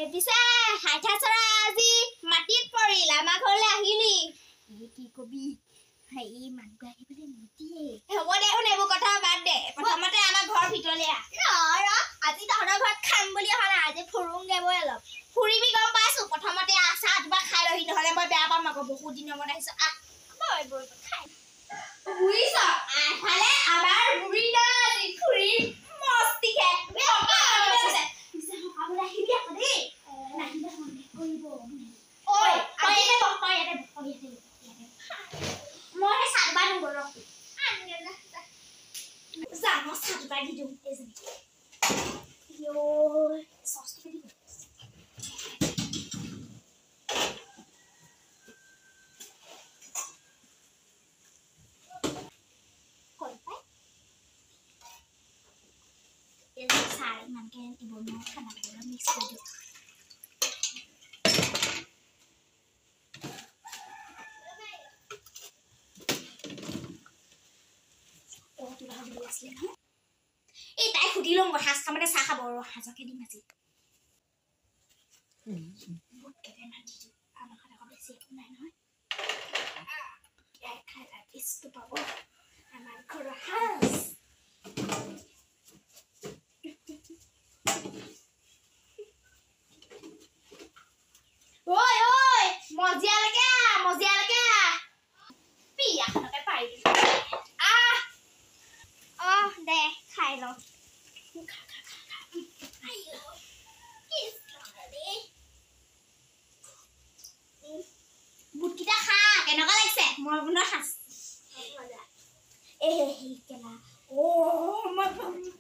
পিছে হাইঠা চৰা আজি মাটিত পৰিল আমাৰ ঘৰলৈ আহিলি কি কবি হেই মানুহ আহিবলৈ নিদিয়ে হ'ব দে শুন এইবোৰ কথা বাদ দে প্ৰথমতে আমাৰ ঘৰ ভিতৰলৈ আজি তহঁতৰ ঘৰত খাম বুলি অহা নাই আজি ফুৰোংগে বৈ অলপ ফুৰিবি গম পাইছো প্ৰথমতে চাহ কিবা খাই লহি নহ'লে মই বেয়া পাম আকৌ বহুত দিনৰ মূৰত আহিছো বৈ বৈ খাই বুজিছ এফালে আমাৰ বুঢ়ী আজি ফুৰি মস্তিকে আহিবি আকৌ দেই নাহিলে সন্দেহ কৰিব ঐ ইয়াতে বহ ইয়াতে মই চাহবা নগৰ যা মই চাহবা দি দিওঁ চচটো দি চাহ ইমানকে দিব নোৱাৰো খানাবিলাক মিক্স কৰি দিওঁ এই তাই সুধি লম সাজ খামতে চাহ খাব আৰু সাজকে দিম আজি বহুত কেইটামান দি দিওঁ আমাৰ ঘৰত আকৌ বেছি একো নাই নহয় খাই টেষ্টটো পাব আমাৰ ঘৰৰ সাজ ঐ ঐ মজিয়ালৈকে পিয়াখনকে পাৰি দে খাই ল বুটকেইটা খা কেনেকুৱা লাগিছে মই বনোৱা সাজ কেলা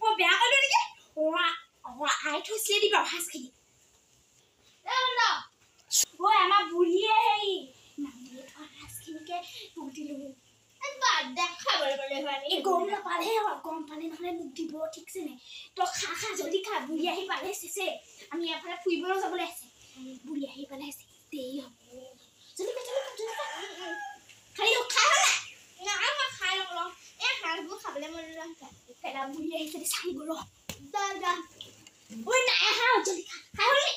মই বেয়া কৰিলো নেকি আই থৈছিলে দিবা সাজখিনি আমাৰ বুঢ়ীয়ে হেৰি নামিয়ে থোৱা সাজখিনিকে পুতিলো গম নাপালে গম পালে নহলে মোক দিব ঠিকছে নে তই খা জলদি খা বুঢ়ী আহি পালে চেছে আমি এফালে ফুৰিবলৈ যাবলৈ আছে বুঢ়ী আহি পালে আছে দেৰি হ'ব খালি খাই মই খাই লওঁ সাজবোৰ খাবলৈ মন পেলা বুঢ়ী আহিছে চাংগৰ যা ঐ নাই আহা জলদি খাই হ'লি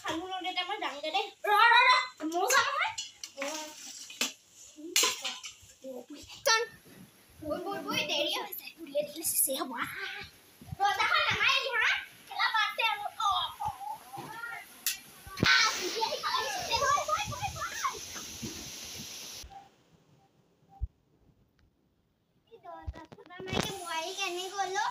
খালো ন দেউতা মই যামগে দেই ময়ো যাম নহয় বৈ দেৰি হৈছে বুঢ়ীয়ে দেখিলে চেছে হ'ব দৰ্জাখন নামাৰিলি হা কেলা বাটে আৰু বোৱাৰী কেনে গ'লো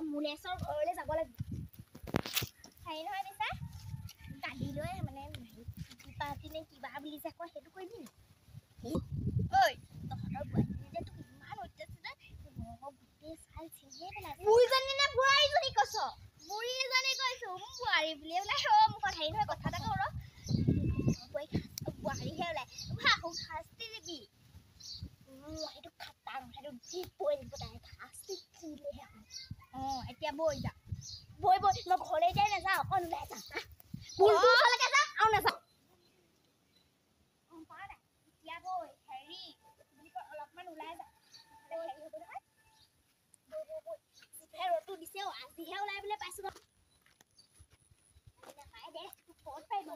মুলেশ্বৰ ঘৰলৈ যাব লাগিব হেৰি নহয় পিছে গাড়ী লৈ মানে পাৰ্টি নে কিবা বুলি যে কয় সেইটো কৰিবি নি ঐ তহঁতৰ বোৱাৰীজনী যে তোক ইমান অত্যাচাৰ গোটেই চাল ছিঙিয়ে পেলাইছে বুঢ়ীজনী নে বোৱাৰীজনী কৈছ বুঢ়ীজনী কৈছো মোক বোৱাৰী বুলিয়ে ওলাই মুখত হেৰি নহয় কথা এটা কওঁ বোৱাৰীহে ওলাই আকৌ শাস্তি দিবি সেইটো খাটাং সেইটো দি পৰি দিব তাই শাস্তি দিলেহে এতিয়া বৈ যা বৈ মই ঘৰলৈ যাই নাযাওঁ অকণ ওলাই যা বুলটোলৈকে যা আৰু নাযাওঁ এতিয়া বৈ হেৰি অলপমান ওলাই যা হেৰি হ'ব নহয় ৰ'দটো দিছে আজিহে ওলাই বোলে পাইছো নাপায় দে ক'ত পাৰিব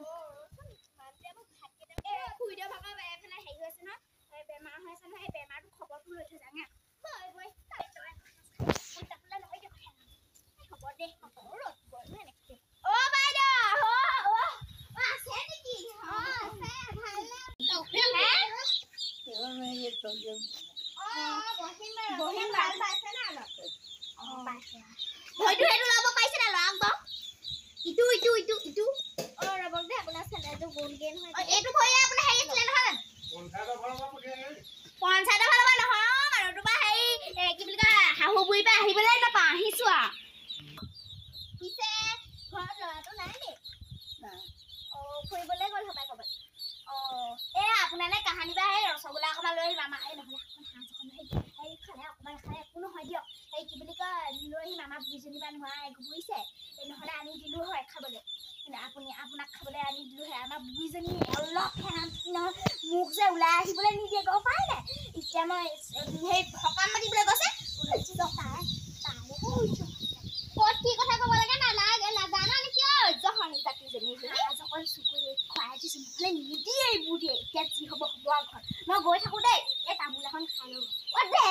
খুৰীদেউ ভাগৰ এফালে হেৰি হৈছে ন বেমাৰ হৈ আছে নহয় বেমাৰটো খবৰটো লৈ থৈ যাঙে বৈ হ'ব দে ৰ'দ গ'ল এনেকৈ বুই পা আহিবলৈ নাপা আহিছো আ পিছে ঘৰত ল'ৰাটো নাই নে ফুৰিবলৈ গ'ল হপাই ক'বাত আপোনালে কাহানী বা সেই ৰসগোল্লা অকণমান লৈ আহিম আমাৰ এই নহ'লে এই খালে অকণমান খালে একো নহয় দিয়ক এই কি বুলি কয় লৈ আহিম আমাৰ বুঢ়ীজনী বা নোৱা বুজিছে এই নহ'লে আনি দিলো হয় খাবলৈ আপোনাক খাবলৈ আনি দিলো হয় আমাৰ বুঢ়ীজনী অলপ মোক যে ওলাই আহিবলৈ নিদিয়ে গম পাই নাই এতিয়া মই সেই সকাম মাতিবলৈ গৈছে ক'ত কি কথা ক'ব লাগে নালাগে নাজানা নেকি জহনী জাতিজনী অকল চুকুৰি খুৱাই দিছো নহ'লে নিদিয়ে এইবোৰ দিয়ে এতিয়া যি হ'ব হ'ব আৰু ঘৰত মই গৈ থাকোঁ দেই এই তামোল এখন খাই ল'ব দে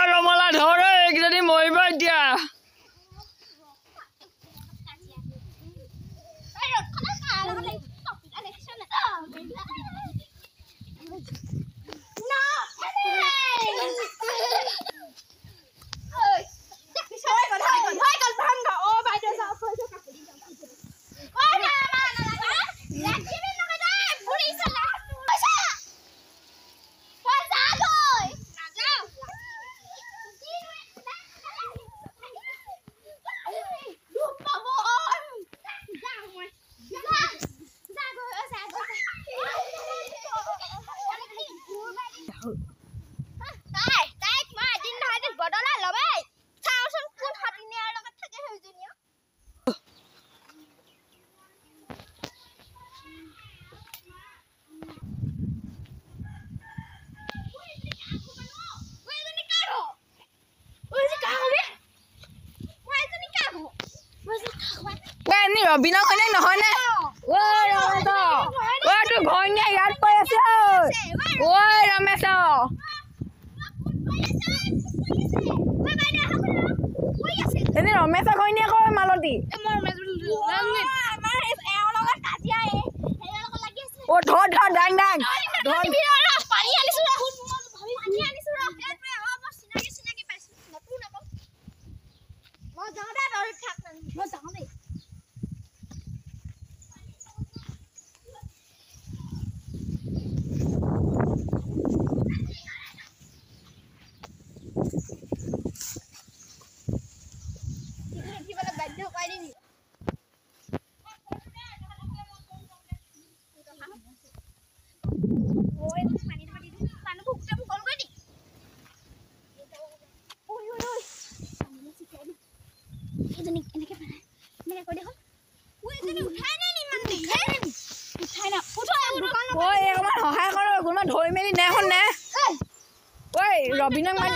ৰমলা ধৰে এইকেইজনী মৰিব এতিয়া Rubina kan yang nahan ঐ ৰমেশ এনে ৰমেশক হয়নি আকৌ মালতী অ ধৰ ধৰ দাং দাং ধৰ সহায় কৰ কোনোবা ধৰি মেলি নে এখন নে ঐ ৰবিনক মাৰি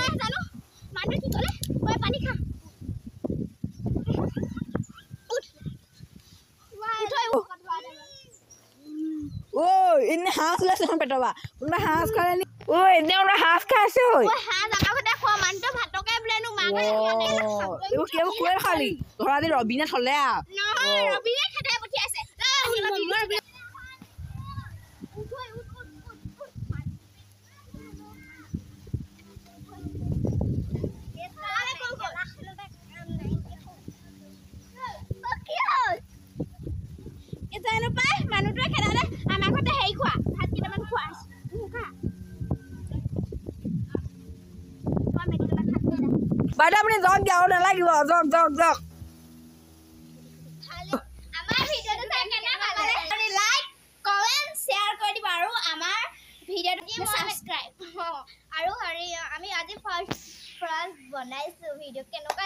ঐ এনে হাঁহ ওলাইছে পেটৰ পৰা কোনোবা হাঁহ খালে নি ঐ এনে কোনোবা হাঁহ খাইছে ঐ এইবোৰ কোৱে খালি ঘৰত আজি ৰবিনে থলে মানুহটোৱে খেলালে আমাৰ ঘৰতে হেৰি খোৱা ভাত কেইটামান খোৱা বাইদেউ আপুনি যাওক দিয়া আৰু নালাগিব যাওক যাওক যাওক আমাৰ ভিডিঅ'টো চাই কেনেকুৱা লাগিলে আপুনি লাইক কমেন্ট শ্বেয়াৰ কৰি দিব আৰু আমাৰ ভিডিঅ'টো সাবস্ক্ৰাইব আৰু হেৰি আমি আজি ফাৰ্ষ্ট বনাইছো ভিডিঅ' কেনেকুৱা